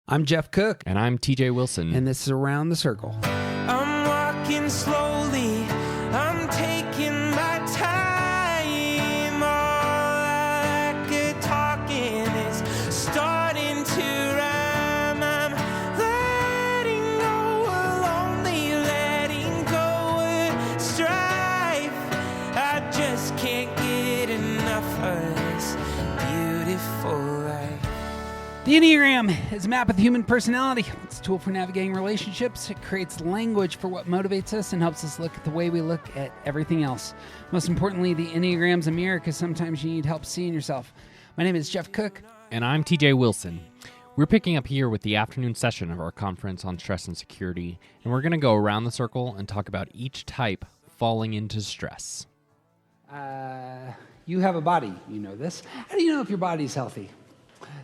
I'm Jeff Cook, And I'm TJ Wilson. and this is Around the Circle. I'm walking slowly, I'm taking my time. All I could talking is starting to rhyme. I'm letting go of lonely, letting go of strife. I just can't get enough of this beautiful life. The Enneagram is a map of the human personality. It's a tool for navigating relationships. It creates language for what motivates us and helps us look at the way we look at everything else. Most importantly, the Enneagram's a mirror because sometimes you need help seeing yourself. My name is Jeff Cook. And I'm TJ Wilson. We're picking up here with the afternoon session of our conference on stress and security, and we're going to go around the circle and talk about each type falling into stress. You have a body. You know this. How do you know if your body's healthy?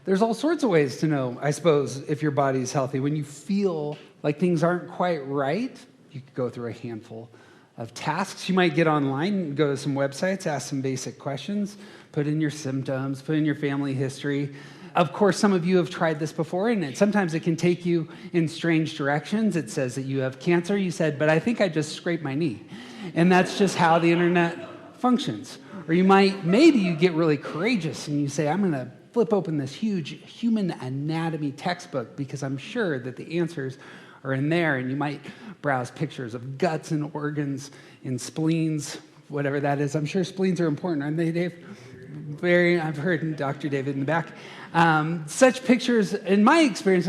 There's all sorts of ways to know, I suppose, if your body's healthy. When you feel like things aren't quite right, you could go through a handful of tasks. You might get online and go to some websites, ask some basic questions, put in your symptoms, put in your family history. Of course, some of you have tried this before, and sometimes it can take you in strange directions. It says that you have cancer. You said, but I think I just scraped my knee. And that's just how the internet functions. Or maybe you get really courageous and you say, I'm going to flip open this huge human anatomy textbook because I'm sure that the answers are in there, and you might browse pictures of guts and organs and spleens, whatever that is. I'm sure spleens are important, aren't they, Dave? I've heard Dr. David in the back. Such pictures, in my experience,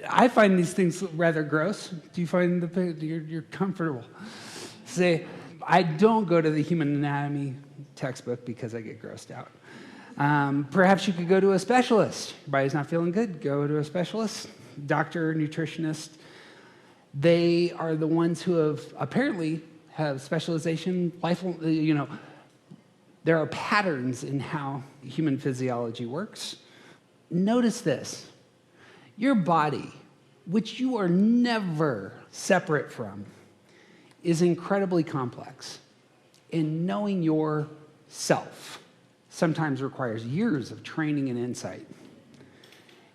I find these things rather gross. Do you find you're comfortable? Say, I don't go to the human anatomy textbook because I get grossed out. Perhaps you could go to a specialist. Your body's not feeling good, go to a specialist, doctor, nutritionist. They are the ones who apparently have specialization, there are patterns in how human physiology works. Notice this. Your body, which you are never separate from, is incredibly complex. And knowing yourself sometimes requires years of training and insight.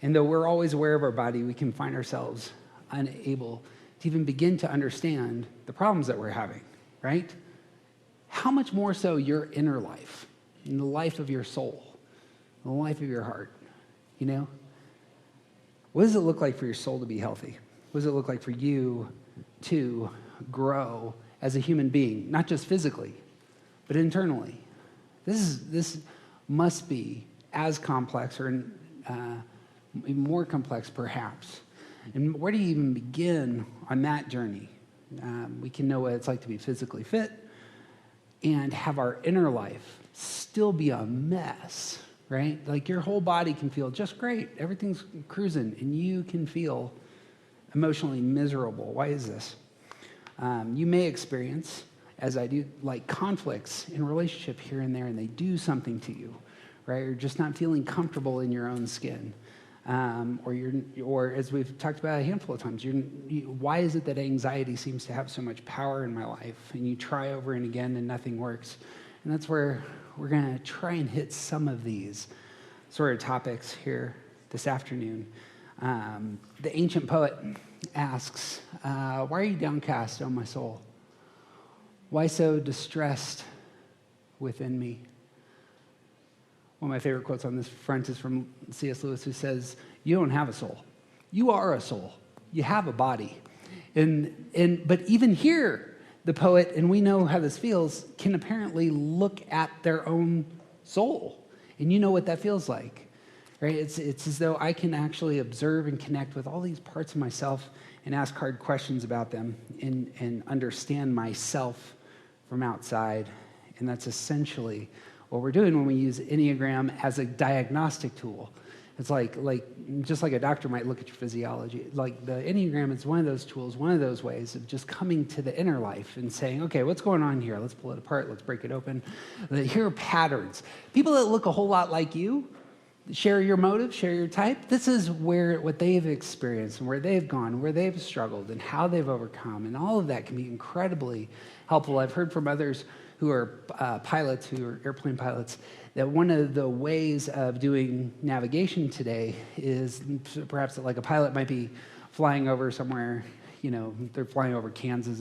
And though we're always aware of our body, we can find ourselves unable to even begin to understand the problems that we're having, right? How much more so your inner life, and the life of your soul, the life of your heart, you know? What does it look like for your soul to be healthy? What does it look like for you to grow as a human being, not just physically, but internally? This must be as complex, or more complex, perhaps. And where do you even begin on that journey? We can know what it's like to be physically fit and have our inner life still be a mess, right? Like your whole body can feel just great. Everything's cruising, and you can feel emotionally miserable. Why is this? You may experience, as I do, like conflicts in relationship here and there, and they do something to you, right? You're just not feeling comfortable in your own skin. Or as we've talked about a handful of times, why is it that anxiety seems to have so much power in my life? And you try over and again and nothing works. And that's where we're going to try and hit some of these sort of topics here this afternoon. The ancient poet asks, why are you downcast, O my soul? Why so distressed within me? One of my favorite quotes on this front is from C.S. Lewis, who says, you don't have a soul. You are a soul. You have a body. But even here, the poet, and we know how this feels, can apparently look at their own soul. And you know what that feels like, right? It's as though I can actually observe and connect with all these parts of myself and ask hard questions about them and understand myself from outside. And that's essentially what we're doing when we use Enneagram as a diagnostic tool. It's like just like a doctor might look at your physiology. Like the Enneagram is one of those tools, one of those ways of just coming to the inner life and saying, okay, what's going on here? Let's pull it apart. Let's break it open. Here are patterns. People that look a whole lot like you, share your motive, share your type. This is what they've experienced and where they've gone, where they've struggled and how they've overcome. And all of that can be incredibly helpful. I've heard from others who are pilots, who are airplane pilots, that one of the ways of doing navigation today is perhaps like a pilot might be flying over somewhere, they're flying over Kansas,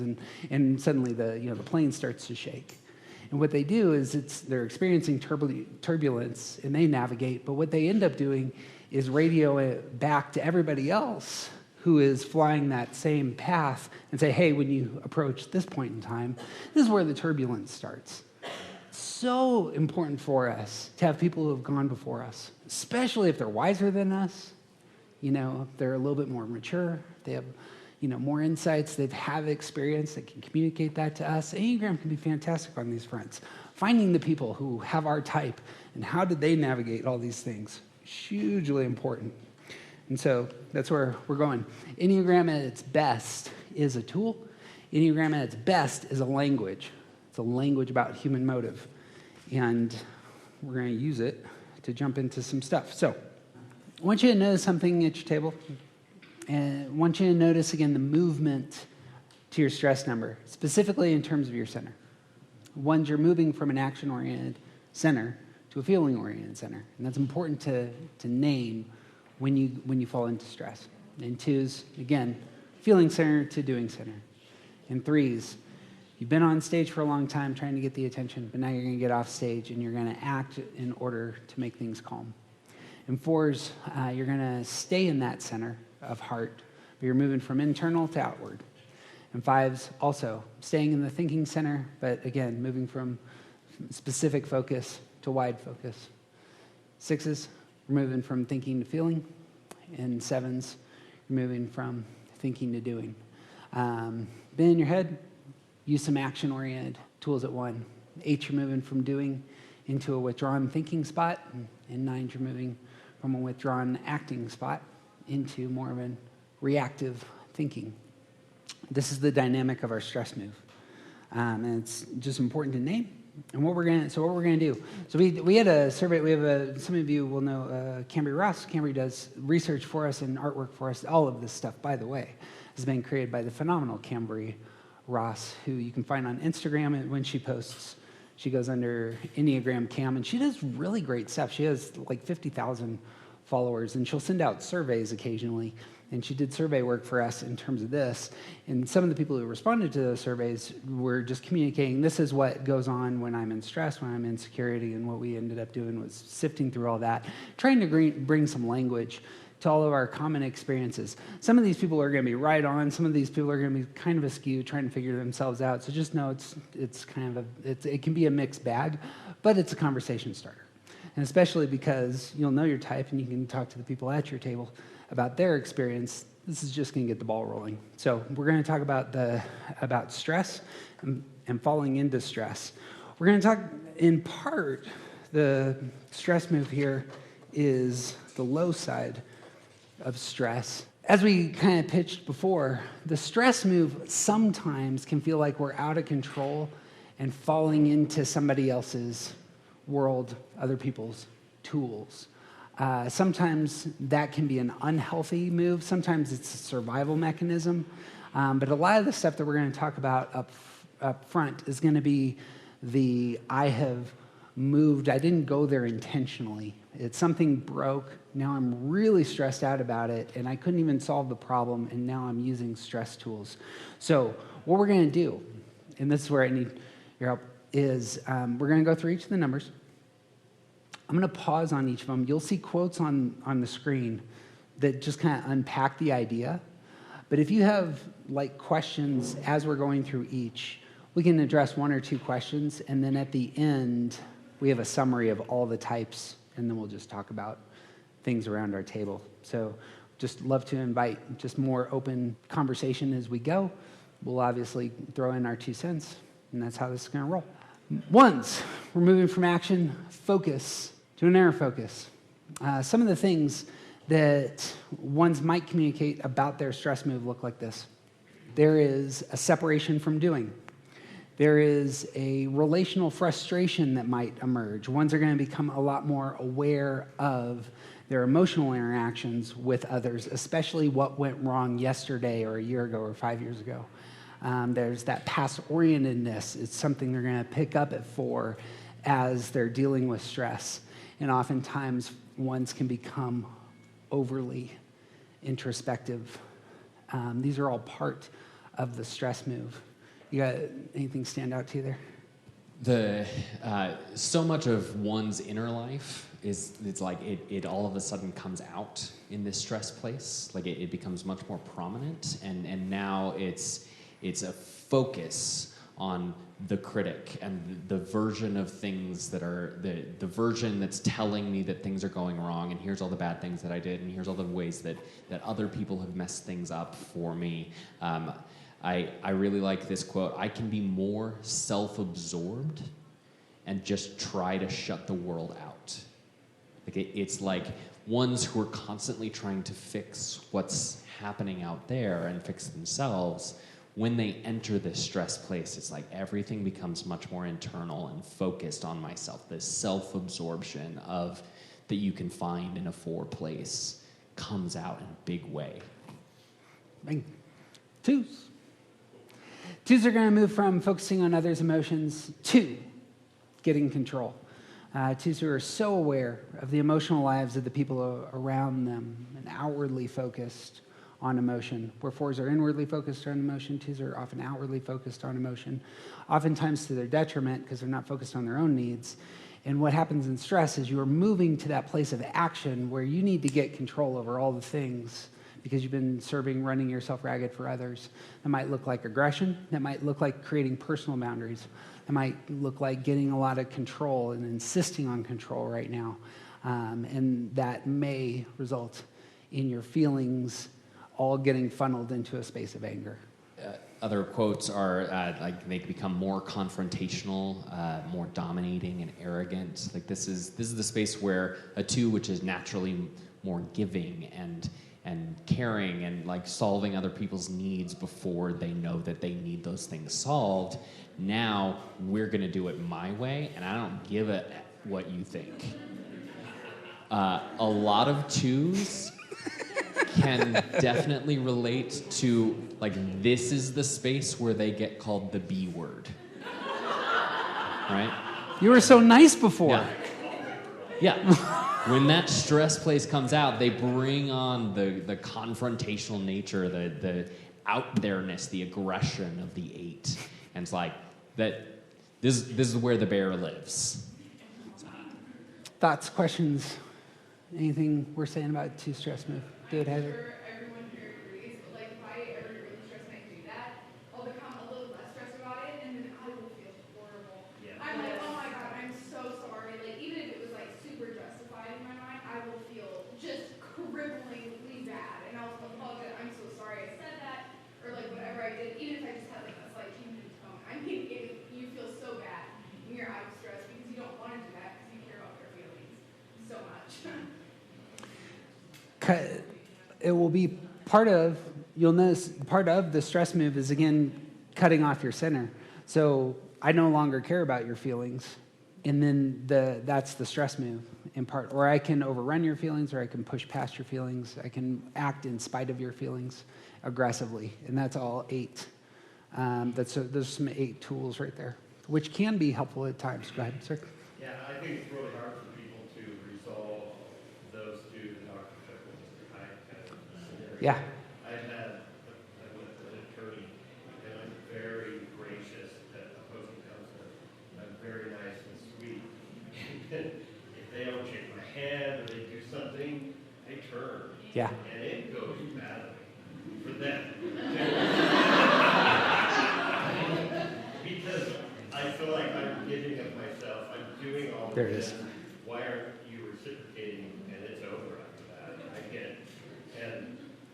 and suddenly the plane starts to shake. And what they do is they're experiencing turbulence, and they navigate, but what they end up doing is radio it back to everybody else who is flying that same path and say, hey, when you approach this point in time, this is where the turbulence starts. So important for us to have people who have gone before us, especially if they're wiser than us, they're a little bit more mature, they have more insights, they've had experience, they can communicate that to us. Enneagram can be fantastic on these fronts. Finding the people who have our type and how did they navigate all these things, hugely important. And so that's where we're going. Enneagram at its best is a tool. Enneagram at its best is a language. It's a language about human motive. And we're going to use it to jump into some stuff. So I want you to notice something at your table. And I want you to notice, again, the movement to your stress number, specifically in terms of your center. Ones you're moving from an action-oriented center to a feeling-oriented center. And that's important to name when you fall into stress. And twos, again, feeling center to doing center. And threes, you've been on stage for a long time trying to get the attention, but now you're going to get off stage and you're going to act in order to make things calm. And fours, you're going to stay in that center of heart, but you're moving from internal to outward. And fives, also staying in the thinking center, but again, moving from specific focus to wide focus. Sixes, we're moving from thinking to feeling. And sevens, you're moving from thinking to doing. Been in your head, use some action-oriented tools at 1. 8, you're moving from doing into a withdrawn thinking spot. And 9, you're moving from a withdrawn acting spot into more of a reactive thinking. This is the dynamic of our stress move. And it's just important to name. And what we're going to do. So we had a survey. Some of you will know Cambry Ross. Cambry does research for us and artwork for us. All of this stuff, by the way, has been created by the phenomenal Cambry Ross, who you can find on Instagram. And when she posts, she goes under Enneagram Cam, and she does really great stuff. She has like 50,000 followers, and she'll send out surveys occasionally. And she did survey work for us in terms of this. And some of the people who responded to those surveys were just communicating, this is what goes on when I'm in stress, when I'm in insecurity. And what we ended up doing was sifting through all that, trying to bring some language to all of our common experiences. Some of these people are going to be right on. Some of these people are going to be kind of askew, trying to figure themselves out. So just know it can be a mixed bag, but it's a conversation starter. And especially because you'll know your type and you can talk to the people at your table about their experience. This is just going to get the ball rolling. So we're going to talk about stress and falling into stress. We're going to talk, in part, the stress move here is the low side of stress. As we kind of pitched before, the stress move sometimes can feel like we're out of control and falling into somebody else's world, other people's tools. Sometimes that can be an unhealthy move. Sometimes it's a survival mechanism. But a lot of the stuff that we're going to talk about up front is going to be I have moved. I didn't go there intentionally. It's something broke. Now I'm really stressed out about it, and I couldn't even solve the problem, and now I'm using stress tools. So what we're going to do, and this is where I need your help, is we're going to go through each of the numbers. I'm going to pause on each of them. You'll see quotes on the screen that just kind of unpack the idea. But if you have questions as we're going through each, we can address one or two questions, and then at the end, we have a summary of all the types, and then we'll just talk about things around our table. So just love to invite just more open conversation as we go. We'll obviously throw in our 2 cents, and that's how this is going to roll. Ones, we're moving from action focus to an narrow focus. Some of the things that ones might communicate about their stress move look like this. There is a separation from doing. There is a relational frustration that might emerge. Ones are going to become a lot more aware of their emotional interactions with others, especially what went wrong yesterday or a year ago or 5 years ago. There's that past-orientedness. It's something they're going to pick up for as they're dealing with stress. And oftentimes, ones can become overly introspective. These are all part of the stress move. You got anything stand out to you there? So much of one's inner life it's like it all of a sudden comes out in this stress place. Like it becomes much more prominent, and now it's a focus on the critic and the version of things that are the version that's telling me that things are going wrong, and here's all the bad things that I did, and here's all the ways that other people have messed things up for me. I really like this quote: I can be more self-absorbed and just try to shut the world out. Like it's like ones who are constantly trying to fix what's happening out there and fix themselves. When they enter this stress place, it's like everything becomes much more internal and focused on myself. This self-absorption that you can find in a 4 place comes out in a big way. Bang. 2s. 2s are going to move from focusing on others' emotions to getting control. 2s who are so aware of the emotional lives of the people around them and outwardly focused on emotion. Where 4s are inwardly focused on emotion, 2s are often outwardly focused on emotion, oftentimes to their detriment because they're not focused on their own needs. And what happens in stress is you are moving to that place of action where you need to get control over all the things because you've been running yourself ragged for others. That might look like aggression. That might look like creating personal boundaries. That might look like getting a lot of control and insisting on control right now. And that may result in your feelings all getting funneled into a space of anger. Other quotes are like they become more confrontational, more dominating and arrogant. Like this is the space where a 2, which is naturally more giving and caring and like solving other people's needs before they know that they need those things solved. Now we're gonna do it my way, and I don't give a what you think. A lot of 2s can definitely relate to, like, this is the space where they get called the B word. Right? You were so nice before. Yeah. When that stress place comes out, they bring on the confrontational nature, the out there-ness, the aggression of the 8. And it's like, that. This is where the bear lives. Thoughts, questions, anything we're saying about 2 stress move? Do it, Heather. Sure, everyone here agrees, but like if I ever get really stressed and I do that, I'll become a little less stressed about it, and then I will feel horrible. Yeah. I'm like, oh my God, I'm so sorry. Like even if it was like super justified in my mind, I will feel just cripplingly bad, and I'll apologize. I'm so sorry I said that, or like whatever I did. Even if I just had like a slight change in tone, I mean, you feel so bad when you're out of stress because you don't want to do that because you care about their feelings so much. It will be you'll notice part of the stress move is, again, cutting off your center. So I no longer care about your feelings, and then that's the stress move in part. Or I can overrun your feelings, or I can push past your feelings. I can act in spite of your feelings aggressively, and that's all 8. There's some 8 tools right there, which can be helpful at times. Go ahead, sir. Yeah, I think it's really hard for people to resolve those 2 that Dr. Shepherd kind of scenario. Yeah. I had an attorney, and I'm very gracious at opposing counsel. I'm very nice and sweet. And if they don't shake my hand or they do something, I turn. Yeah. And it goes badly for them. Because I feel like I'm giving of myself. I'm doing all There it this. is. Why aren't you reciprocating? And it's over after that. I get it.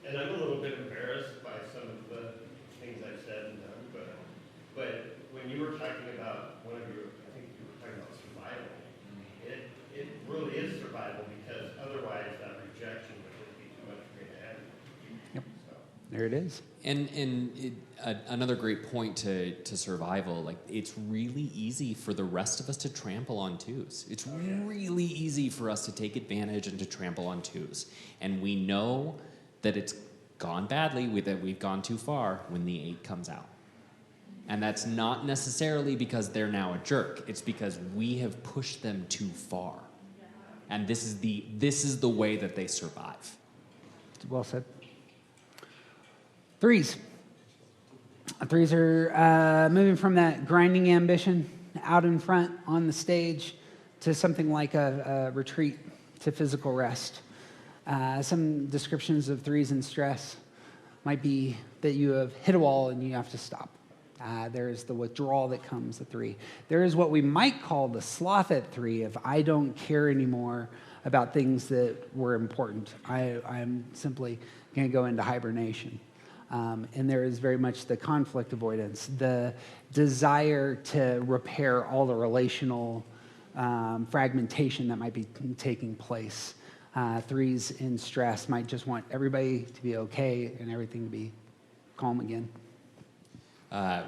And I'm a little bit embarrassed by some of the things I've said and done. But when you were talking about I think you were talking about survival. It really is survival because otherwise that rejection would just be too much for me to handle. Yep. So. There it is. Another great point to survival, like it's really easy for the rest of us to trample on 2s. It's really easy for us to take advantage and to trample on 2s. And we know that it's gone badly, that we've gone too far when the 8 comes out. And that's not necessarily because they're now a jerk. It's because we have pushed them too far. And this is the way that they survive. Well said. Threes. Threes are moving from that grinding ambition out in front on the stage to something like a retreat to physical rest. Some descriptions of threes in stress might be that you have hit a wall and you have to stop. There is the withdrawal that comes at 3. There is what we might call the sloth at 3 of I don't care anymore about things that were important. I'm simply going to go into hibernation. And there is very much the conflict avoidance, the desire to repair all the relational fragmentation that might be taking place. 3s in stress might just want everybody to be okay and everything to be calm again.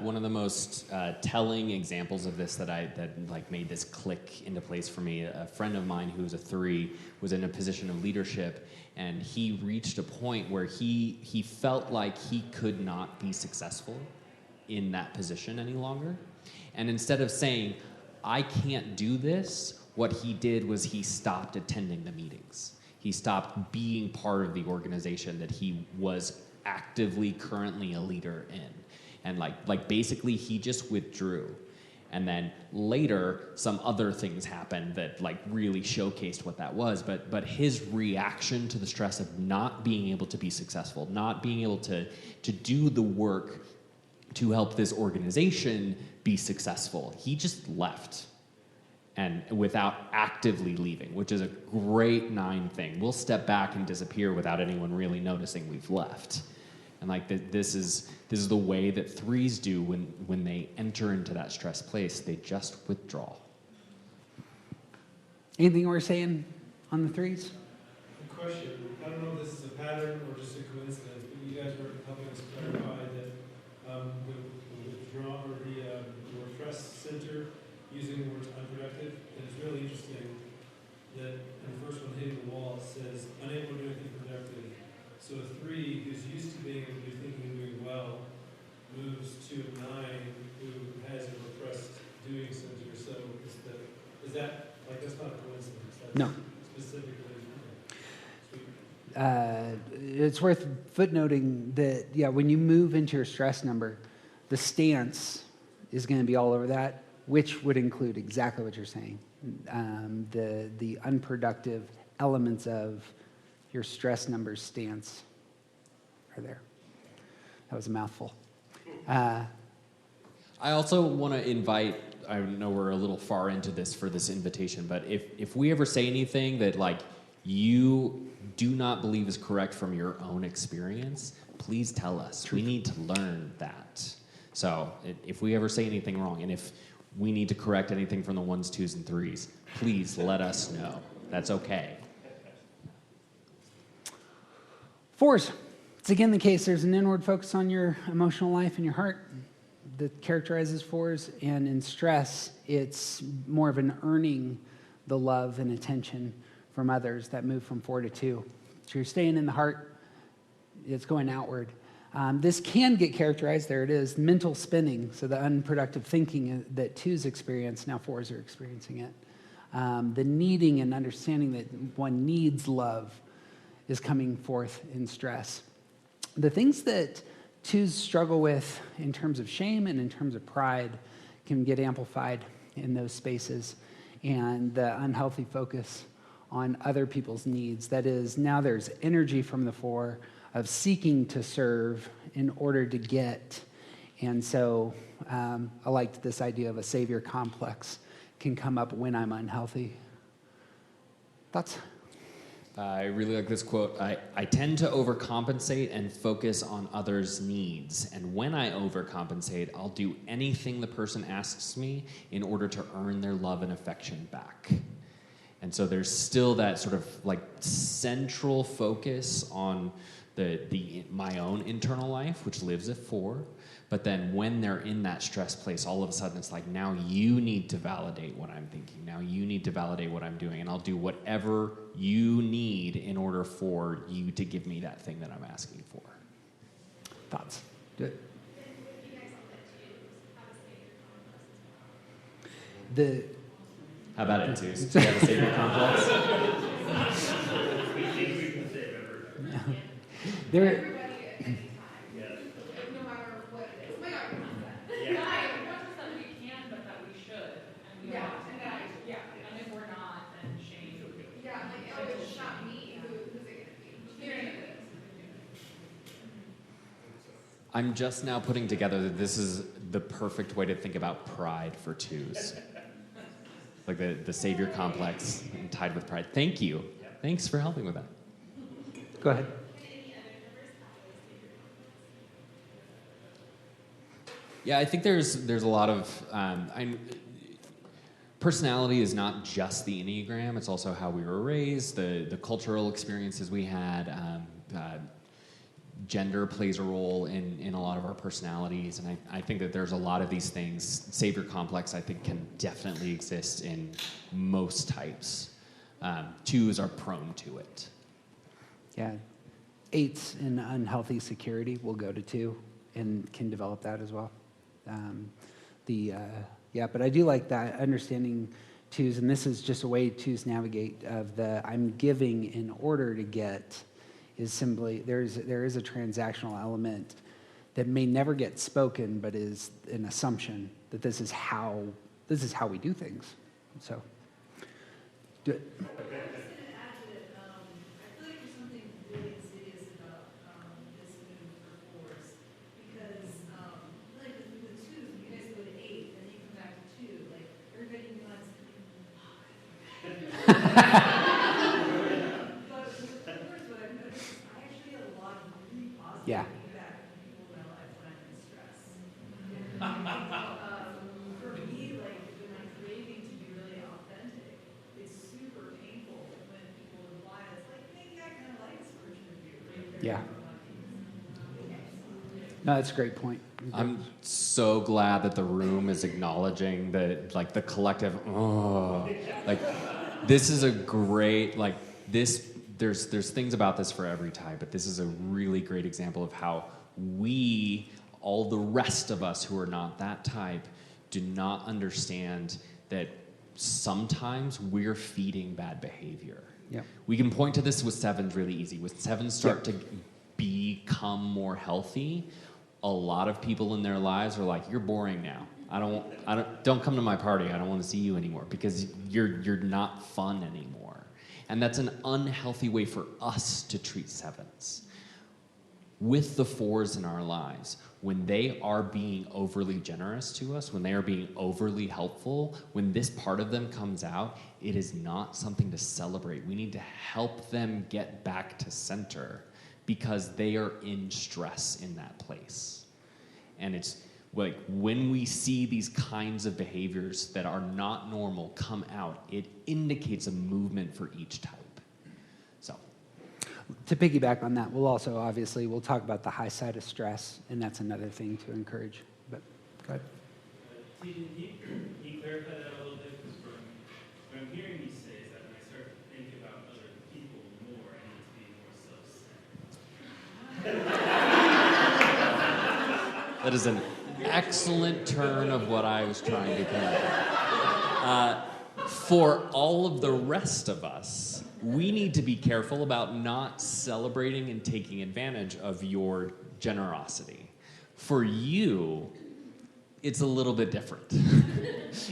One of the most telling examples of this that made this click into place for me, a friend of mine who was a 3 was in a position of leadership, and he reached a point where he felt like he could not be successful in that position any longer. And instead of saying, I can't do this, what he did was he stopped attending the meetings. He stopped being part of the organization that he was actively currently a leader in. And basically he just withdrew. And then later some other things happened that really showcased what that was. But his reaction to the stress of not being able to be successful, not being able to do the work to help this organization be successful, he just left. And without actively leaving, which is a great 9 thing. We'll step back and disappear without anyone really noticing we've left. And this is the way that 3s do when they enter into that stress place. They just withdraw. Anything we're saying on the 3s? A question. I don't know if this is a pattern or just a coincidence, but you guys were helping us clarify that the withdraw or the repress center using the words unproductive. And it's really interesting that in the first one, hitting the wall, it says unable to do anything productive. So a 3 who's used to being able to do thinking and doing well moves to a 9 who has a repressed doing center. So is that that's not a coincidence? That's No. Specifically. It's worth footnoting that, when you move into your stress number, the stance is going to be all over that, which would include exactly what you're saying. The unproductive elements of your stress number stance are there. That was a mouthful. I also want to invite, I know we're a little far into this for this invitation, but if we ever say anything that you do not believe is correct from your own experience, please tell us. We need to learn that. So if we ever say anything wrong, and if we need to correct anything from the 1s, 2s, and 3s, please let us know. That's okay. 4s. It's again the case. There's an inward focus on your emotional life and your heart that characterizes 4s. And in stress, it's more of an earning the love and attention from others that move from 4 to 2. So you're staying in the heart. It's going outward. This can get characterized, there it is, mental spinning. So the unproductive thinking that 2s experience, now 4s are experiencing it. The needing and understanding that one needs love is coming forth in stress. The things that 2s struggle with in terms of shame and in terms of pride can get amplified in those spaces, and the unhealthy focus on other people's needs. That is, now there's energy from the 4 of seeking to serve in order to get. And so I liked this idea of a savior complex can come up when I'm unhealthy. Thoughts? I really like this quote. I tend to overcompensate and focus on others' needs. And when I overcompensate, I'll do anything the person asks me in order to earn their love and affection back. And so there's still that sort of central focus on my own internal life, which lives at 4. But then when they're in that stress place, all of a sudden it's now you need to validate what I'm thinking. Now you need to validate what I'm doing. And I'll do whatever you need in order for you to give me that thing that I'm asking for. Thoughts? Good. How about it, twos? Do you have a savior complex? We think we can save everybody. there, Everybody at any time, Yes. no matter what it is. Oh my God, we want that. Yeah. Not that we can, but that we should. And we Yeah, want to. and that, Yeah, and if we're not, then shame. yeah, like, oh, it's not me, who's it gonna be? You know what I mean? I'm just now putting together that this is the perfect way to think about pride for twos. Like the savior complex and tied with pride. Thank you. Thanks for helping with that. go ahead. Yeah, I think there's a lot of personality is not just the Enneagram. It's also how we were raised, the cultural experiences we had. Gender plays a role in a lot of our personalities, and I think that there's a lot of these things. Savior complex, I think, can definitely exist in most types. Twos are prone to it. Yeah. 8s in unhealthy security will go to 2 and can develop that as well. But I do like that understanding 2s, and this is just a way 2s navigate of the I'm giving in order to get is simply there is a transactional element that may never get spoken, but is an assumption that this is how we do things. So, do it. I was going to add that I feel like there's something really insidious about this move for fours because like with the twos, you guys go to 8 and then you come back to 2. Like everybody wants. But with the fours, what I've noticed is I actually get a lot of really positive Yeah. feedback from people in my life when I'm in stress. For me, like when I'm craving to be really authentic, it's super painful when people imply it's like, maybe I kind of like this version of you. Right? Yeah. No, that's a great point. I'm so glad that the room is acknowledging that, like, the collective, like, this is a great, like, this, there's things about this for every type, but this is a really great example of how we, all the rest of us who are not that type, do not understand that sometimes we're feeding bad behavior. Yep. We can point to this with 7s really easy. With 7s start to become more healthy, a lot of people in their lives are like, you're boring now. Don't come to my party. I don't want to see you anymore because you're not fun anymore. And that's an unhealthy way for us to treat 7s. With the 4s in our lives, when they are being overly generous to us, when they are being overly helpful, when this part of them comes out, it is not something to celebrate. We need to help them get back to center because they are in stress in that place. And it's like when we see these kinds of behaviors that are not normal come out, it indicates a movement for each type. So, To piggyback on that, we'll talk about the high side of stress, and that's another thing to encourage. But go ahead. Can you clarify that a little bit? Because what I'm hearing you say is that when I start to think about other people more, I need to be more self-centered. that is an excellent turn of what I was trying to convey. For all of the rest of us, we need to be careful about not celebrating and taking advantage of your generosity. For you, it's a little bit different.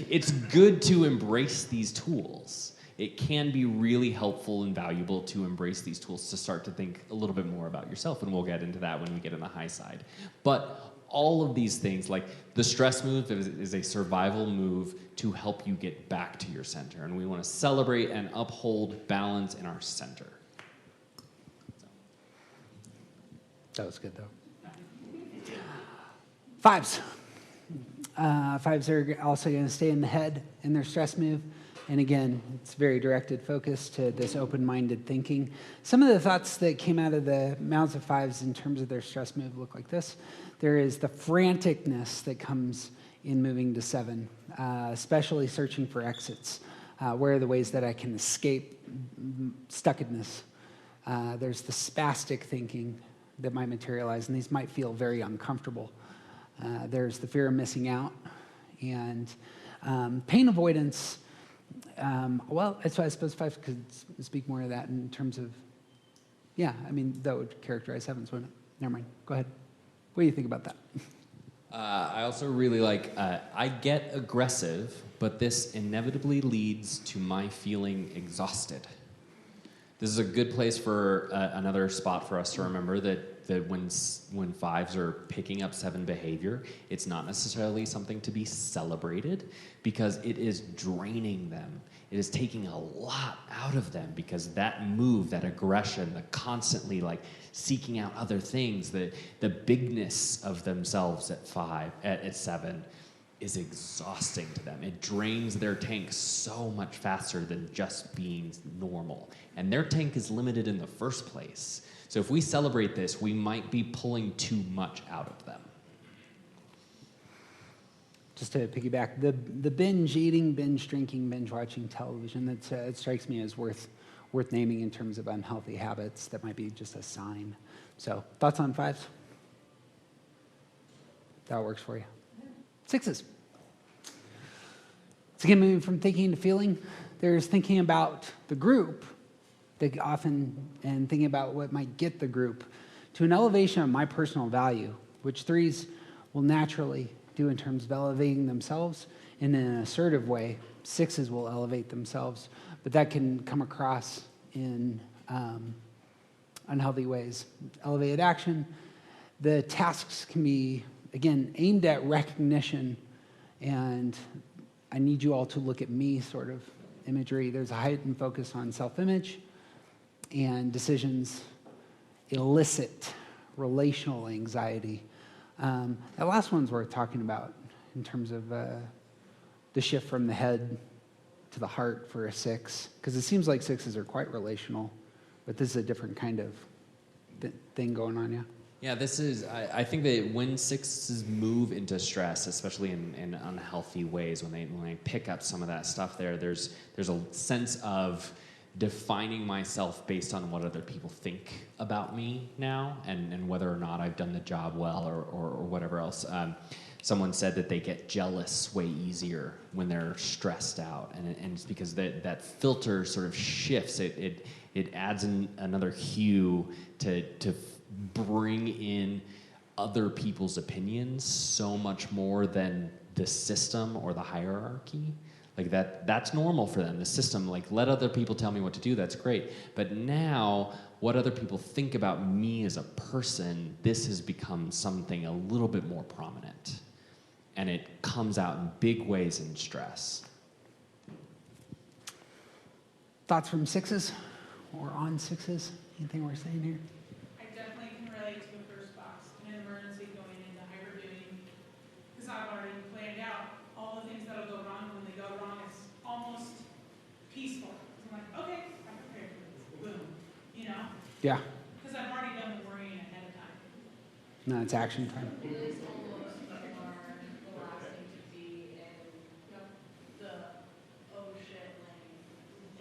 It's good to embrace these tools. It can be really helpful and valuable to embrace these tools to start to think a little bit more about yourself, and we'll get into that when we get in the high side. But all of these things, like the stress move is a survival move to help you get back to your center. And we want to celebrate and uphold balance in our center. That was good, though. 5s. 5s are also going to stay in the head in their stress move. And again, it's very directed focus to this open-minded thinking. Some of the thoughts that came out of the mouths of 5s in terms of their stress move look like this. There is the franticness that comes in moving to 7, especially searching for exits. Where are the ways that I can escape stuckedness? There's the spastic thinking that might materialize, and these might feel very uncomfortable. There's the fear of missing out, and Pain avoidance, well, that's why I suppose 5 could speak more to that in terms of, yeah, I mean, that would characterize heavens, wouldn't it? Never mind. Go ahead. What do you think about that? I also really like, I get aggressive, but this inevitably leads to my feeling exhausted. This is a good place for another spot for us to remember that when 5s are picking up 7 behavior, it's not necessarily something to be celebrated because it is draining them. It is taking a lot out of them because that move, that aggression, the constantly like seeking out other things, the bigness of themselves at 7 is exhausting to them. It drains their tank so much faster than just being normal. And their tank is limited in the first place. So if we celebrate this, we might be pulling too much out of them. Just to piggyback, the binge eating, binge drinking, binge watching television, it strikes me as worth naming in terms of unhealthy habits. That might be just a sign. So, thoughts on 5s? That works for you. 6s. So again, moving from thinking to feeling, there's thinking about the group, and thinking about what might get the group, to an elevation of my personal value, which 3s will naturally do in terms of elevating themselves in an assertive way. 6s will elevate themselves, but that can come across in unhealthy ways. Elevated action, the tasks can be, again, aimed at recognition, and I need you all to look at me sort of imagery. There's a heightened focus on self-image, and decisions elicit relational anxiety. That last one's worth talking about in terms of the shift from the head to the heart for a 6, because it seems like 6s are quite relational, but this is a different kind of thing going on, yeah? Yeah, this is, I think that when 6s move into stress, especially in unhealthy ways, when they pick up some of that stuff there's a sense of defining myself based on what other people think about me now and whether or not I've done the job well or whatever else. Someone said that they get jealous way easier when they're stressed out, and it's because that filter sort of shifts. It adds another hue to bring in other people's opinions so much more than the system or the hierarchy. Like that's normal for them. The system, like, let other people tell me what to do, that's great. But now, what other people think about me as a person, this has become something a little bit more prominent. And it comes out in big ways in stress. Thoughts from 6s or on 6s? Anything we're saying here? I definitely can relate to the first box, in an emergency going into hyper duty, because I've already planned out all the things that'll go wrong. When they go wrong, it's almost peaceful. I'm like, okay, I'm prepared for this. Boom. You know? Yeah. Because I've already done the worrying ahead of time. No, it's action time. It is almost more relaxing to be in the oh shit lane,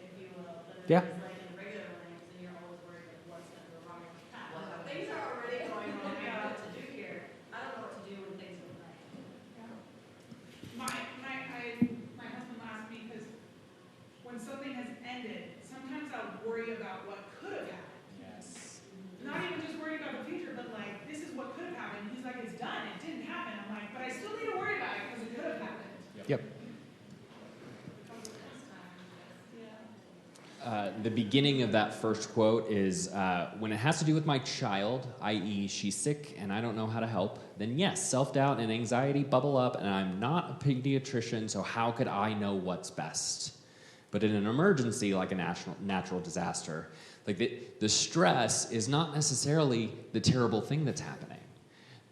if you will. But it Yeah. is like in regular lanes, and you're always worried like what's going to go wrong. Things are already going wrong. I don't know what to do here. I don't know what to do when things go right. My husband laughs because when something has ended, sometimes I'll worry about what could have happened. Yes. Not even just worry about the future, but like, this is what could have happened. He's like, it's done. It didn't happen. I'm like, but I still need to worry about it because it could have happened. Yep. The beginning of that first quote is, when it has to do with my child, i.e. she's sick and I don't know how to help, then yes, self-doubt and anxiety bubble up, and I'm not a pediatrician, so how could I know what's best? But in an emergency, like a natural disaster, like the stress is not necessarily the terrible thing that's happening.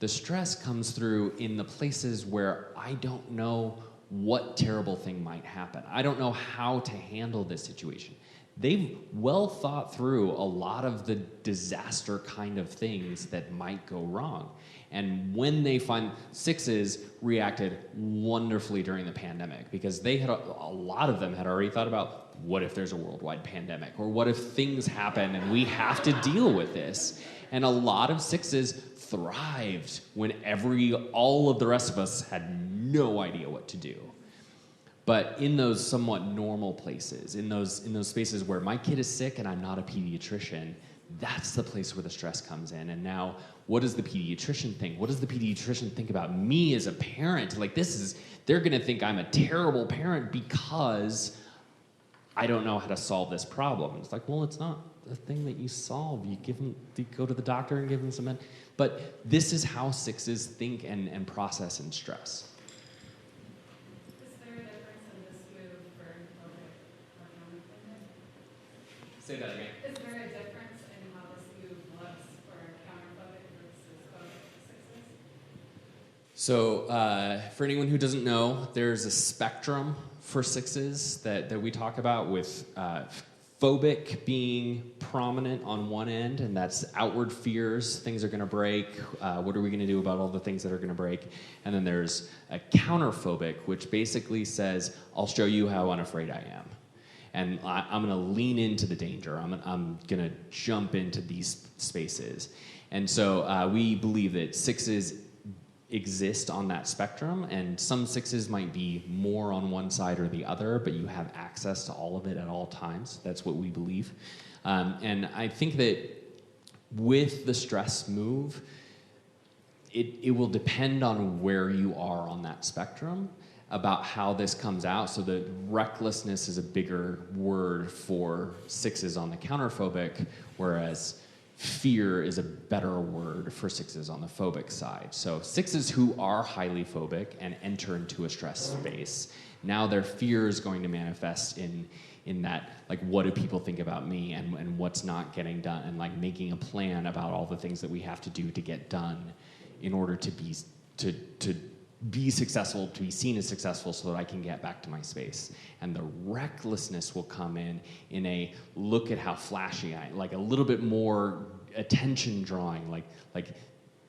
The stress comes through in the places where I don't know what terrible thing might happen. I don't know how to handle this situation. They've well thought through a lot of the disaster kind of things that might go wrong. And when they find 6s reacted wonderfully during the pandemic, because they had a lot of them had already thought about, what if there's a worldwide pandemic? Or what if things happen and we have to deal with this? And a lot of 6s thrived when all of the rest of us had no idea what to do. But in those somewhat normal places, in those spaces where my kid is sick and I'm not a pediatrician, that's the place where the stress comes in. And now, what does the pediatrician think? What does the pediatrician think about me as a parent? Like, they're gonna think I'm a terrible parent because I don't know how to solve this problem. It's like, well, it's not a thing that you solve. You go to the doctor and give them some but this is how sixes think and process and stress. Is there a difference in this move for phobic or counterphobic? Say that again. Is there a difference in how this move looks for counterphobic versus phobic sixes? So for anyone who doesn't know, there's a spectrum for sixes that we talk about, with phobic being prominent on one end, and that's outward fears, things are going to break, what are we going to do about all the things that are going to break? And then there's a counterphobic, which basically says, I'll show you how unafraid I am. And I'm going to lean into the danger. I'm going to jump into these spaces. And so we believe that sixes exist on that spectrum, and some sixes might be more on one side or the other, but you have access to all of it at all times. That's what we believe. And I think that with the stress move, it will depend on where you are on that spectrum about how this comes out. So that recklessness is a bigger word for sixes on the counterphobic, whereas fear is a better word for sixes on the phobic side. So sixes who are highly phobic and enter into a stress space, now their fear is going to manifest in that, like, what do people think about me, and what's not getting done, and like making a plan about all the things that we have to do to get done in order to be successful, to be seen as successful, so that I can get back to my space. And the recklessness will come in a look at how flashy I am, like a little bit more attention drawing, like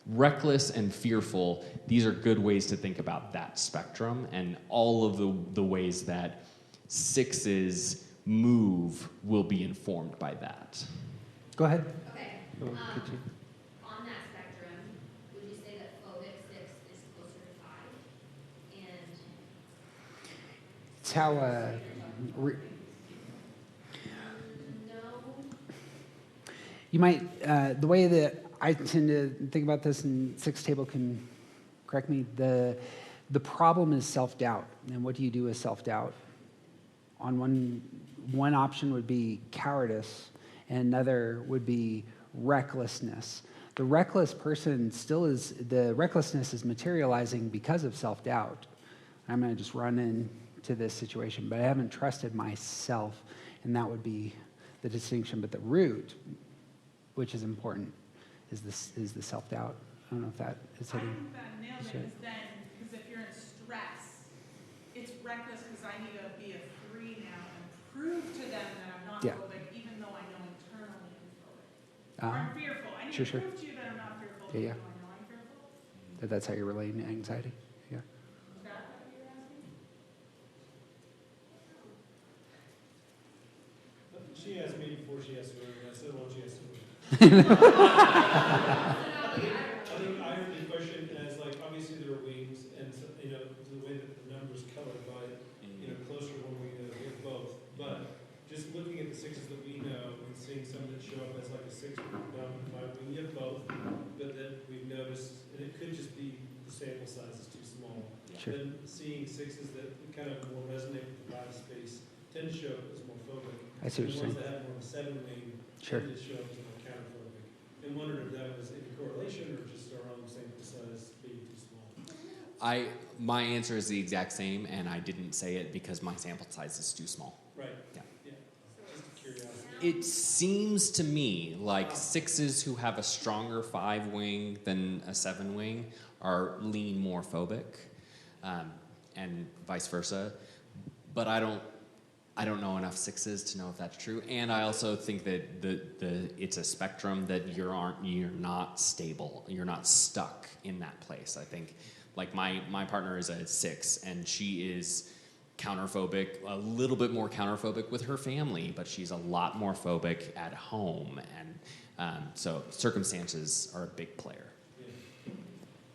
reckless and fearful. These are good ways to think about that spectrum, and all of the ways that sixes move will be informed by that. Go ahead. Okay. Could you? On that spectrum, would you say that phobic 6 is closer to 5? And It's how no. you might, the way that I tend to think about this, and Six Table can correct me, the problem is self-doubt. And what do you do with self-doubt? On one option would be cowardice, and another would be recklessness. The reckless person the recklessness is materializing because of self-doubt. I'm going to just run into this situation, but I haven't trusted myself, and that would be the distinction. But the root, which is important, is the self-doubt. I don't know if that is I hitting. think that nailed it, Sure. because if you're in stress, it's reckless because I need to be a 3 now and prove to them that I'm not Yeah. phobic, even though I know internally I'm phobic. Or Uh-huh. I'm fearful. I need Sure, to sure. prove to you that I'm not fearful, Yeah, even yeah. though I know I'm fearful. That's how you're relating to anxiety. Yeah. Is that what you're asking? She asked me before she asked her, and I said, well, she asked her. I heard the question as, like, obviously there are wings, and so, the way that the number's colored by, closer when we hit both. But just looking at the sixes that we know and seeing some that show up as like a 6 dominant 5 wing, you have both. But then we've noticed, and it could just be the sample size is too small. Sure. Then seeing sixes that kind of more resonate with the 5 space tend to show up as more phobic. I see what you're And saying. the ones that have more of a 7 wing Sure. tend to show up as more counterphobic. And wondered if that was any correlation or just our own sample size being too small. My answer is the exact same, and I didn't say it because my sample size is too small. Right. Yeah. Yeah. Just a curiosity. It seems to me like sixes who have a stronger 5 wing than a 7 wing lean more phobic, and vice versa. But I don't know enough sixes to know if that's true. And I also think that it's a spectrum that you're not stable. You're not stuck in that place. I think, like, my partner is a 6, and she is counterphobic, a little bit more counterphobic with her family, but she's a lot more phobic at home. And so circumstances are a big player.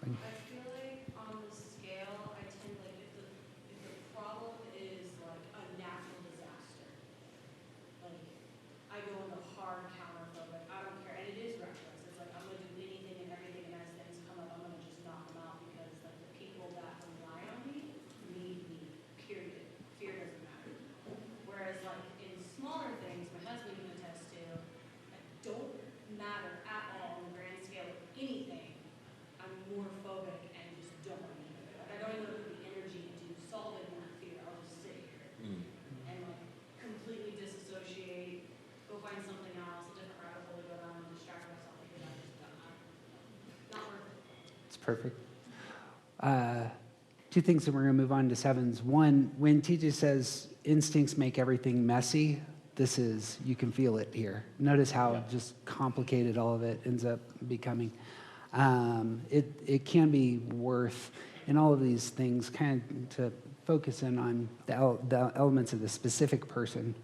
I feel like on the scale, I tend, like, if the problem is agoraphobic and just don't want to do it. Like, I don't even put the energy into solving that fear. I'll just sit here and like completely disassociate, go find something else, a different rabbit hole to go down, and distract myself because I'm just not worth it. It's perfect. Two things, and we're going to move on to sevens. One, when TJ says instincts make everything messy, this is, you can feel it here. Notice how just complicated all of it ends up becoming. It can be worth, in all of these things, kind of to focus in on the elements of the specific person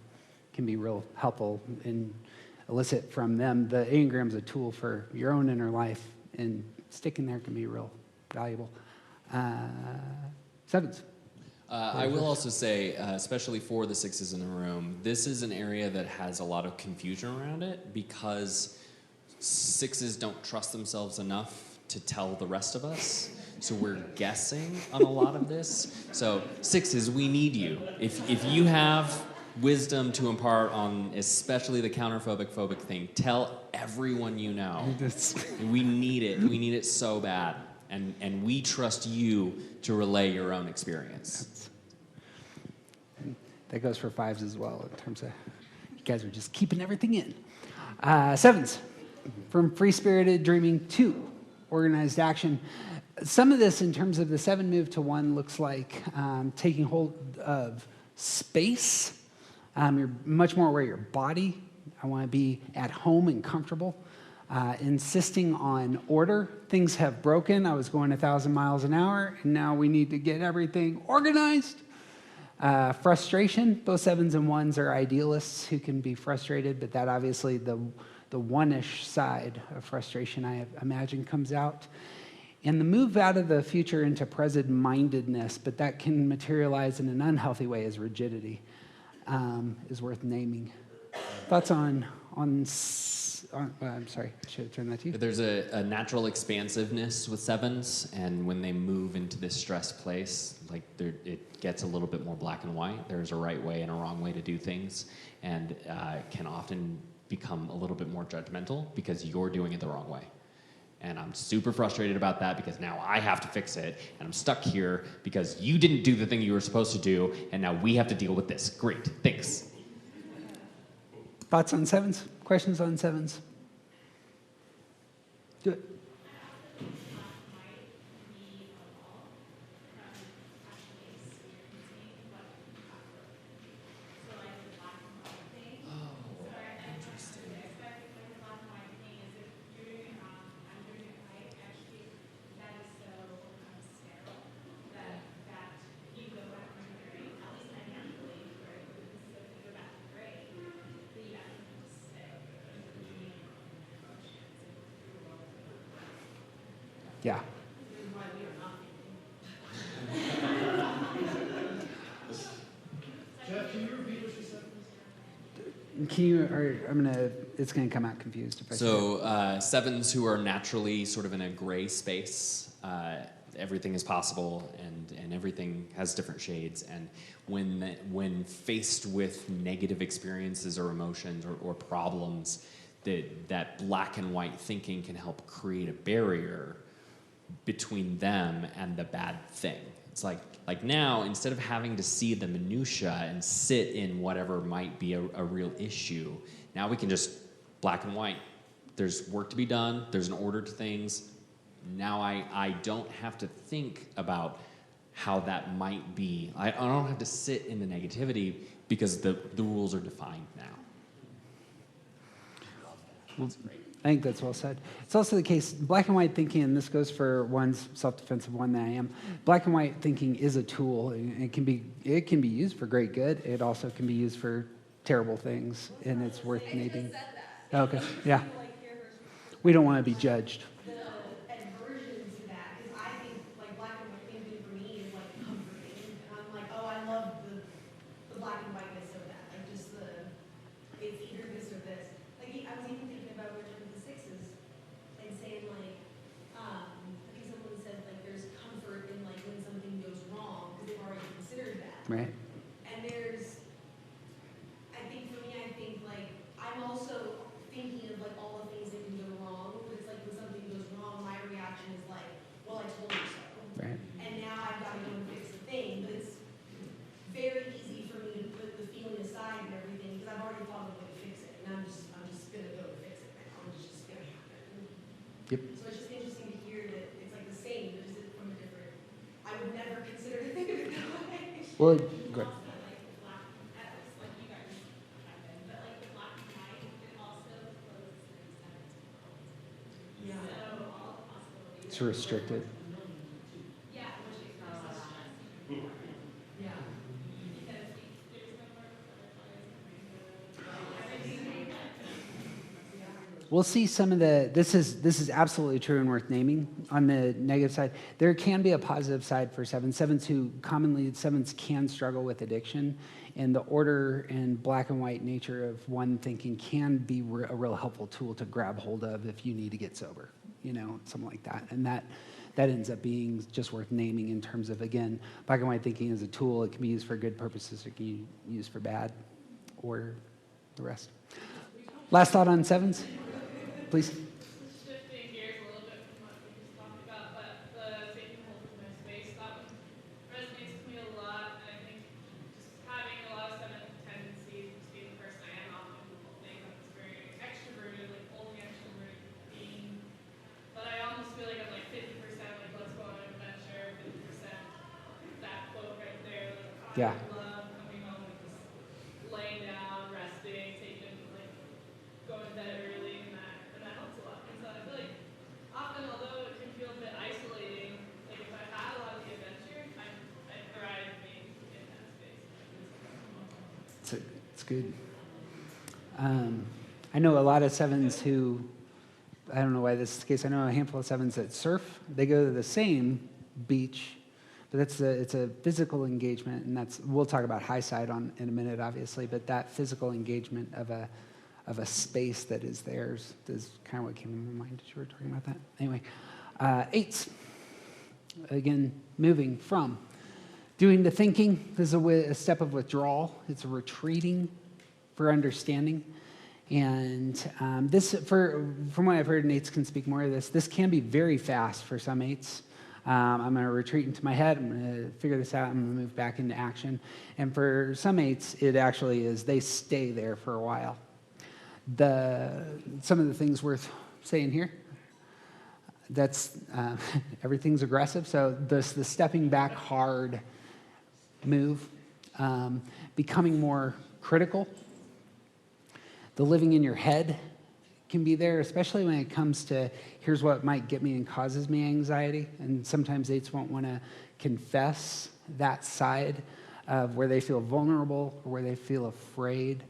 can be real helpful and elicit from them. The Enneagram's a tool for your own inner life, and sticking there can be real valuable. Sevens. I will also say, especially for the sixes in the room, this is an area that has a lot of confusion around it because sixes don't trust themselves enough to tell the rest of us. So we're guessing on a lot of this. So sixes, we need you. If you have wisdom to impart on especially the counterphobic thing, tell everyone you know. We need it. We need it so bad. And we trust you to relay your own experience. That goes for fives as well, in terms of you guys are just keeping everything in. Sevens, from free-spirited dreaming to organized action. Some of this, in terms of the 7 move to 1, looks like taking hold of space. You're much more aware of your body. I want to be at home and comfortable. Insisting on order. Things have broken. I was going 1,000 miles an hour, and now we need to get everything organized. Frustration. Both 7s and 1s are idealists who can be frustrated, but that obviously the one-ish side of frustration, I imagine, comes out. And the move out of the future into present-mindedness, but that can materialize in an unhealthy way as rigidity, is worth naming. Thoughts on I'm sorry, I should have turned that to you. There's a natural expansiveness with 7s, and when they move into this stressed place, like it gets a little bit more black and white. There's a right way and a wrong way to do things, and can often become a little bit more judgmental because you're doing it the wrong way. And I'm super frustrated about that because now I have to fix it, and I'm stuck here because you didn't do the thing you were supposed to do, and now we have to deal with this. Great, thanks. Thoughts on 7s? Questions on 7s? Do it. Yeah. Jeff, can you repeat what you said? It's gonna come out confused if I say So 7s who are naturally sort of in a gray space, everything is possible and everything has different shades. And when faced with negative experiences or emotions or problems, that black and white thinking can help create a barrier between them and the bad thing. It's like now, instead of having to see the minutia and sit in whatever might be a real issue, now we can just black and white. There's work to be done. There's an order to things. Now I don't have to think about how that might be. I don't have to sit in the negativity because the rules are defined now. Well, I think that's well said. It's also the case, black and white thinking, and this goes for one's self-defensive one that I am, black and white thinking is a tool. And it can be used for great good. It also can be used for terrible things, and it's worth naming. Okay, yeah. We don't want to be judged. The aversion to that, because I think like black and white thinking for me is like comforting, and I'm like, oh, I love the black and whiteness of that, like just it's either this or this. Like I was even thinking about Richard with the 6s and saying like, I think someone said like there's comfort in like when something goes wrong because they've already considered that. Right. And I think for me, I think like I'm also thinking of like all the things that can go wrong, but it's like when something goes wrong, my reaction is like, Yep. So it's just interesting to hear that it's like the same, but just from a different, I would never consider to think of it that way. Well, good. Also, like the black, like you guys have been, but like the black and white, it also closes things down. Yeah. So all the possibilities. It's restricted. Yeah, which is Yeah. because there's no more everything. We'll see some of the, this is absolutely true and worth naming. On the negative side, there can be a positive side for sevens. Sevens can struggle with addiction, and the order and black and white nature of one thinking can be a real helpful tool to grab hold of if you need to get sober, something like that. And that ends up being just worth naming in terms of, again, black and white thinking is a tool. It can be used for good purposes, it can be used for bad, or the rest. Last thought on sevens, please. Shifting gears a little bit from what we just talked about, but the taking hold of my space, that one resonates with me a lot. And I think just having a lot of seven tendencies, just being the person I am, often people think I'm this very extroverted, like only extroverted being. But I almost feel like I'm like 50% like let's go on an adventure, 50% that quote right there, like Yeah. I love coming home and just laying down, resting, taking like going to bed early, and that helps a lot. And so I feel like often, although it can feel a bit isolating, like if I had a lot of the adventure, I thrive being in that space. It's good. I know a lot of sevens who, I don't know why this is the case, I know a handful of sevens that surf. They go to the same beach, but it's a physical engagement, and we'll talk about high side in a minute, obviously, but that physical engagement of a space that is theirs is kind of what came to my mind as you were talking about that. Anyway, eights. Again, moving from doing the thinking. This is a step of withdrawal. It's a retreating for understanding. And from what I've heard, and eights can speak more of this can be very fast for some eights. I'm going to retreat into my head. I'm going to figure this out. I'm going to move back into action. And for some eights, it actually is they stay there for a while. Some of the things worth saying here, that's everything's aggressive. So the stepping back hard move, becoming more critical. The living in your head can be there, especially when it comes to here's what might get me and causes me anxiety. And sometimes eights won't want to confess that side of where they feel vulnerable or where they feel afraid.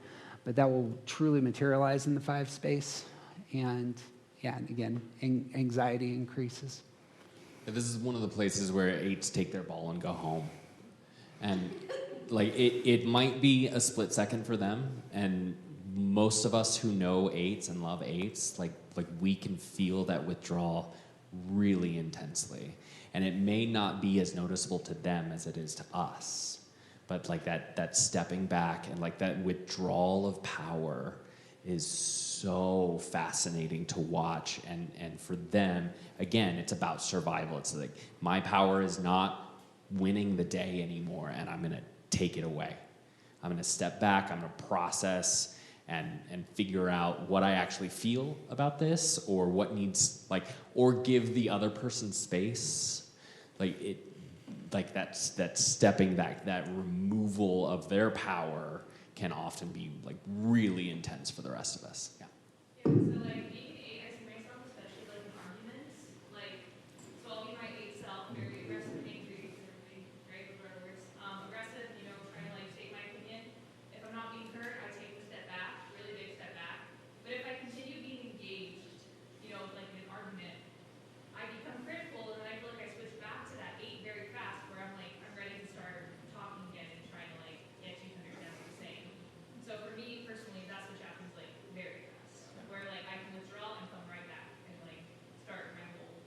But that will truly materialize in the 5 space. And again, anxiety increases. This is one of the places where eights take their ball and go home. And like it might be a split second for them. And most of us who know eights and love eights, like we can feel that withdrawal really intensely. And it may not be as noticeable to them as it is to us. But like that stepping back and like that withdrawal of power is so fascinating to watch. And for them, again, it's about survival. It's like my power is not winning the day anymore, and I'm going to take it away. I'm going to step back. I'm going to process and figure out what I actually feel about this, or what needs or give the other person space. That stepping back, that removal of their power can often be really intense for the rest of us. Yeah. Yeah, so being an 8, I see myself especially in arguments. So I'll be my 8 self, very aggressive and angry, right? In other words, aggressive, trying to state my opinion. If I'm not being heard, I take a step back, really big step back. But if I continue being engaged, in an argument, I become critical, and then I feel like I switch back to that 8 very fast, where I'm ready to start talking again and trying to get you to understand what I'm saying. So for me personally, that's what happens very fast, where I can withdraw and come right back and start my whole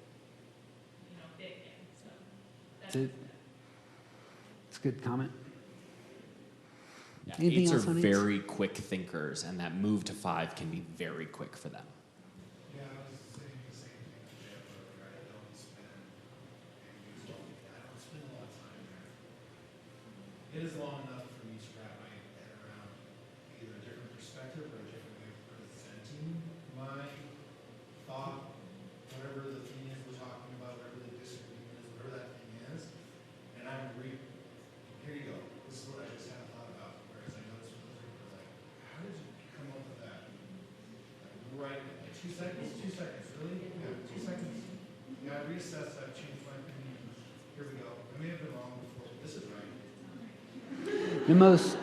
bit again. So that's It's a good comment. Yeah, Anything eights else are on eights? very quick thinkers, and that move to 5 can be very quick for them. Yeah, I was saying the same thing to Jeff earlier. I don't spend a lot of time there. It is long enough for me to wrap my head around either a different perspective or a different way of presenting my thought, whatever 2 seconds, really? Yeah, 2 seconds. Yeah, I reassessed, I've changed my opinion. Here we go. I may have been wrong before, but this is right. The most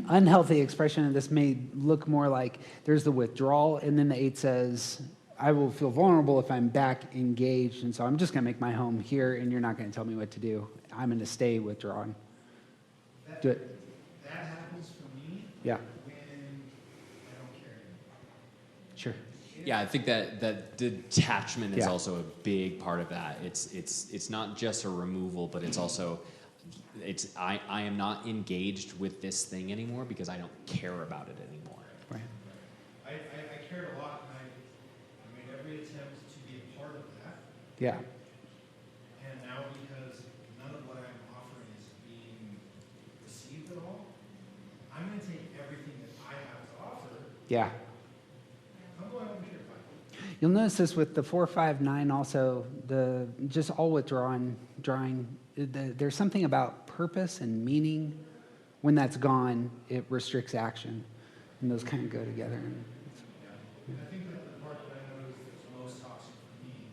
unhealthy expression of this may look more like there's the withdrawal, and then the 8 says, I will feel vulnerable if I'm back engaged, and so I'm just going to make my home here, and you're not going to tell me what to do. I'm going to stay withdrawn. Do it. That happens for me Yeah, when I don't care anymore. sure. Yeah, I think that detachment is Yeah. also a big part of that. It's not just a removal, but it's also I am not engaged with this thing anymore because I don't care about it anymore. Right. I cared a lot, and I made every attempt to be a part of that. Yeah, And now, because none of what I'm offering is being received at all, I'm going to take everything that I have to offer. yeah. I'm going over here, fine. You'll notice this with the 4, 5, 9 also, the just all drawing. There's something about purpose and meaning. When that's gone, it restricts action. And those kind of go together. And And I think that the part that I noticed that's most toxic for me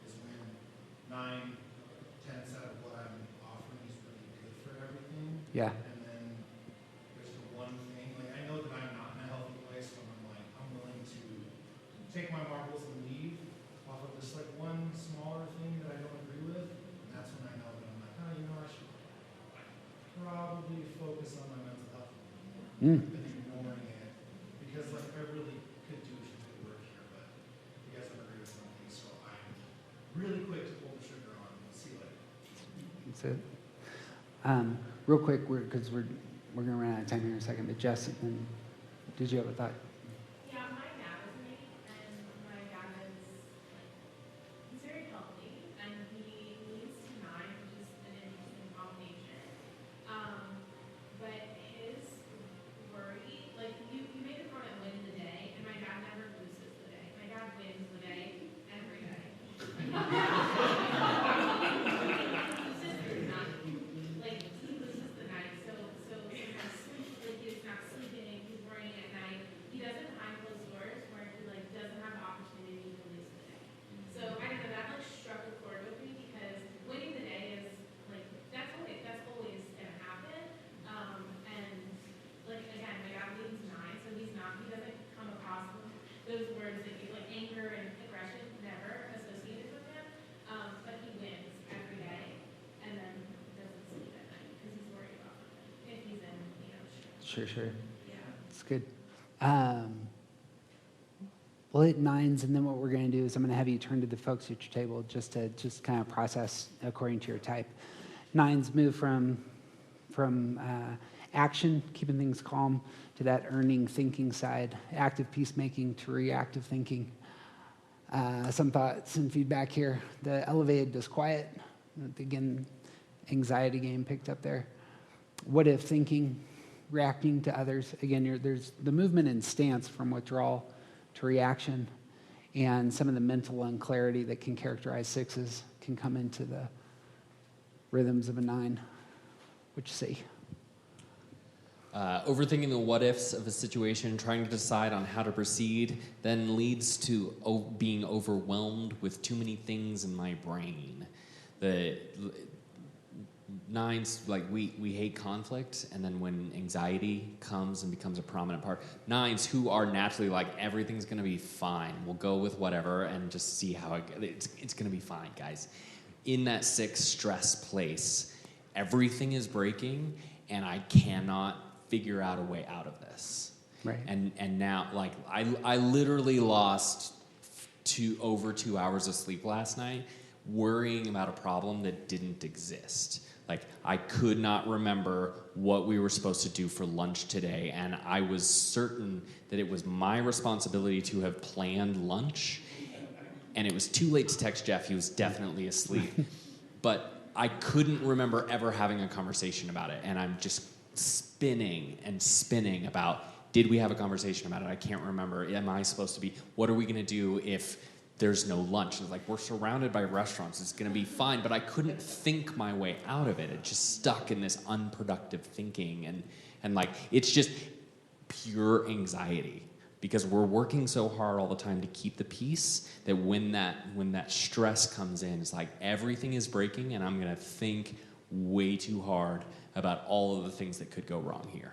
is when 9 tenths out of what I'm offering is really good for everything. yeah, And then there's the one thing, like I know that I'm not in a healthy place when I'm like, I'm willing to take my marbles and leave off of this like one smaller thing that I don't agree with. And that's when I know that I'm like, oh, you know, I should probably focus on my mental health Mm. than ignoring it. Because like I really could do some good work here, but you guys don't agree with something, so I'm really quick to pull the trigger on. See you later. That's it. Real quick, because we're going to run out of time here in a second, but Jess, did you have a thought? Yeah, my dad is an 8, and my dad is, like, he's very healthy, and he leans to 9, which is an interesting combination. But his worry, like, you made the comment win the day, and my dad never loses the day. My dad wins the day every day. Like, he loses the night, so sometimes sleep, like, he's not sleeping, he's worrying at night. He does it behind closed doors where he, like, doesn't have the opportunity to lose the day. So, I don't know, that, like, struck a chord with me because winning the day is, like, that's always gonna happen. And, like, again, my dad leans 9, so he doesn't come across those words that you, like, anger and aggression, never associated with him. But he wins every day and then doesn't sleep at night because he's worried about something if he's in, stress. Sure. Yeah. It's good. We'll hit 9s, and then what we're going to do is I'm going to have you turn to the folks at your table just to kind of process according to your type. 9s move from action, keeping things calm, to that earning thinking side, active peacemaking to reactive thinking. Some thoughts and feedback here. The elevated does quiet. Again, anxiety game picked up there. What if thinking, reacting to others. Again, there's the movement and stance from withdrawal to reaction, and some of the mental unclarity that can characterize 6s can come into the rhythms of a 9. What you see? Overthinking the what ifs of a situation, trying to decide on how to proceed, then leads to being overwhelmed with too many things in my brain. The 9s, like we hate conflict, and then when anxiety comes and becomes a prominent part, 9s who are naturally like everything's going to be fine, we'll go with whatever and just see how it's going to be fine, guys. In that 6 stress place, everything is breaking, and I cannot figure out a way out of this. Right. And now, like, I literally lost over 2 hours of sleep last night worrying about a problem that didn't exist. Like, I could not remember what we were supposed to do for lunch today, and I was certain that it was my responsibility to have planned lunch, and it was too late to text Jeff. He was definitely asleep. But I couldn't remember ever having a conversation about it, and I'm just spinning and spinning about, did we have a conversation about it? I can't remember. Am I supposed to be? What are we going to do if there's no lunch? It's like, we're surrounded by restaurants. It's going to be fine. But I couldn't think my way out of it. It just stuck in this unproductive thinking. And like, it's just pure anxiety. because we're working so hard all the time to keep the peace that when that stress comes in, it's like everything is breaking and I'm going to think way too hard about all of the things that could go wrong here.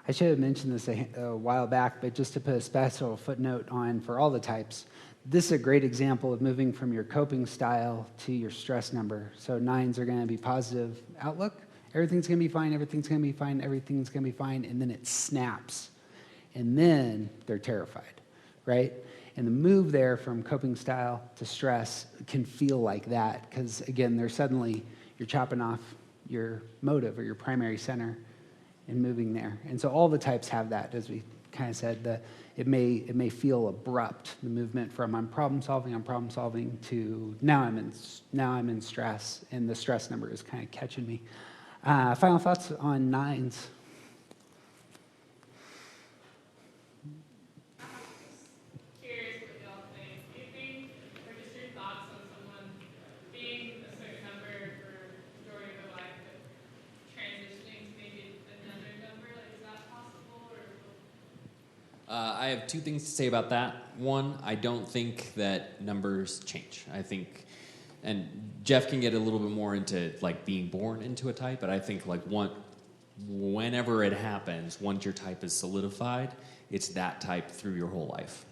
I should have mentioned this a while back, but just to put a special footnote on for all the types, this is a great example of moving from your coping style to your stress number. So 9s are going to be positive outlook. Everything's going to be fine, everything's going to be fine, everything's going to be fine, and then it snaps. And then they're terrified, right? And the move there from coping style to stress can feel like that because, again, you're chopping off your motive or your primary center and moving there. And so all the types have that, as we kind of said. It may feel abrupt, the movement from I'm problem solving to now I'm in stress, and the stress number is kind of catching me. Final thoughts on 9s. Curious what y'all think. Anything, or just your thoughts on someone being a certain number for majority of their life, but transitioning to maybe another number? Like, is that possible? Or I have two things to say about that. One, I don't think that numbers change. I think, and Jeff can get a little bit more into like being born into a type, but I think like whenever it happens, once your type is solidified, it's that type through your whole life.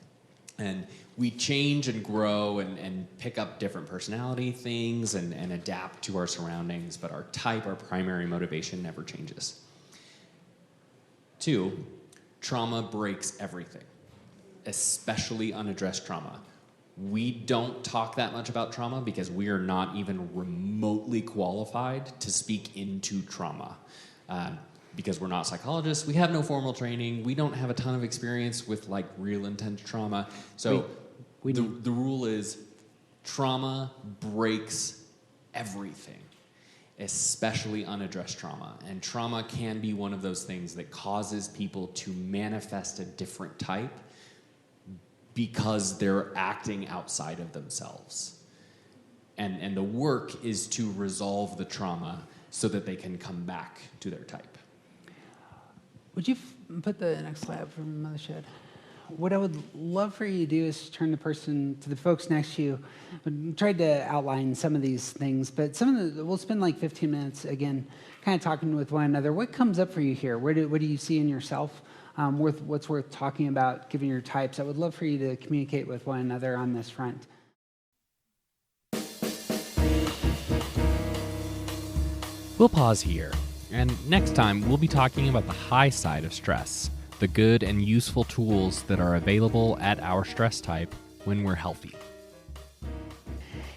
And we change and grow and pick up different personality things and adapt to our surroundings, but our type, our primary motivation never changes. 2, trauma breaks everything, especially unaddressed trauma. We don't talk that much about trauma because we are not even remotely qualified to speak into trauma. Because we're not psychologists, we have no formal training, we don't have a ton of experience with like real intense trauma. So the rule is trauma breaks everything, especially unaddressed trauma. And trauma can be one of those things that causes people to manifest a different type because they're acting outside of themselves. And the work is to resolve the trauma so that they can come back to their type. Would you put the next slide from Mothership? What I would love for you to do is turn to the folks next to you. I tried to outline some of these things, but we'll spend like 15 minutes, again, kind of talking with one another. What comes up for you here? What do you see in yourself? What's worth talking about, given your types? I would love for you to communicate with one another on this front. We'll pause here, and next time we'll be talking about the high side of stress, the good and useful tools that are available at our stress type when we're healthy.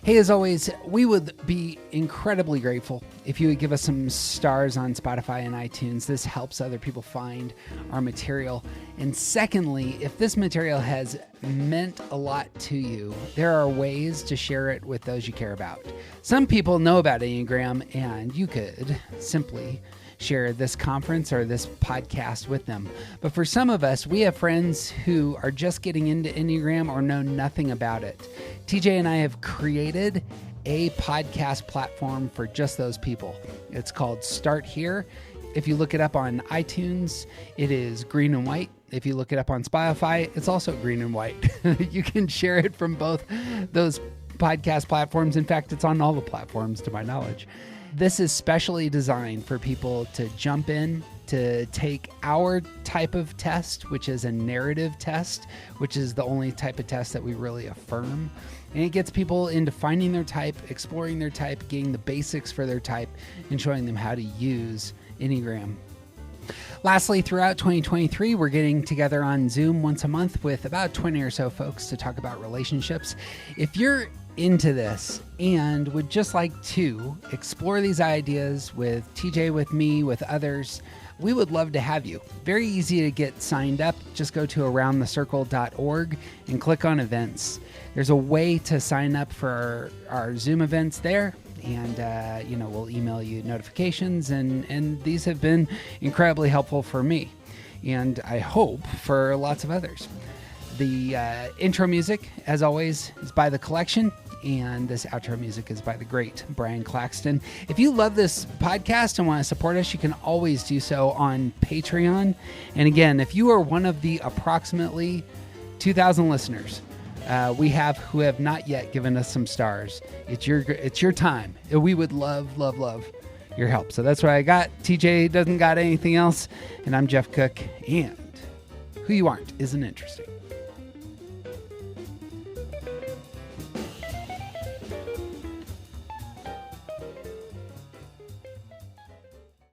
Hey, as always, we would be incredibly grateful if you would give us some stars on Spotify and iTunes. This helps other people find our material. And secondly, if this material has meant a lot to you, there are ways to share it with those you care about. Some people know about Enneagram, and you could simply share this conference or this podcast with them. But for some of us, we have friends who are just getting into Enneagram or know nothing about it. TJ and I have created a podcast platform for just those people. It's called Start Here. If you look it up on iTunes, it is green and white. If you look it up on Spotify, it's also green and white. You can share it from both those podcast platforms. In fact, it's on all the platforms to my knowledge. This is specially designed for people to jump in, to take our type of test, which is a narrative test, which is the only type of test that we really affirm. And it gets people into finding their type, exploring their type, getting the basics for their type, and showing them how to use Enneagram. Lastly, throughout 2023, we're getting together on Zoom once a month with about 20 or so folks to talk about relationships. If you're into this and would just like to explore these ideas with TJ, with me, with others, we would love to have you. Very easy to get signed up. Just go to aroundthecircle.org and click on events. There's a way to sign up for our Zoom events there. And, we'll email you notifications. And these have been incredibly helpful for me. And I hope for lots of others. The intro music, as always, is by The Collection, and this outro music is by the great Brian Claxton. If you love this podcast and want to support us, you can always do so on Patreon. And again, if you are one of the approximately 2,000 listeners we have who have not yet given us some stars, it's your time. We would love your help. So that's what I got. TJ doesn't got anything else, and I'm Jeff Cook, and who you aren't isn't interesting.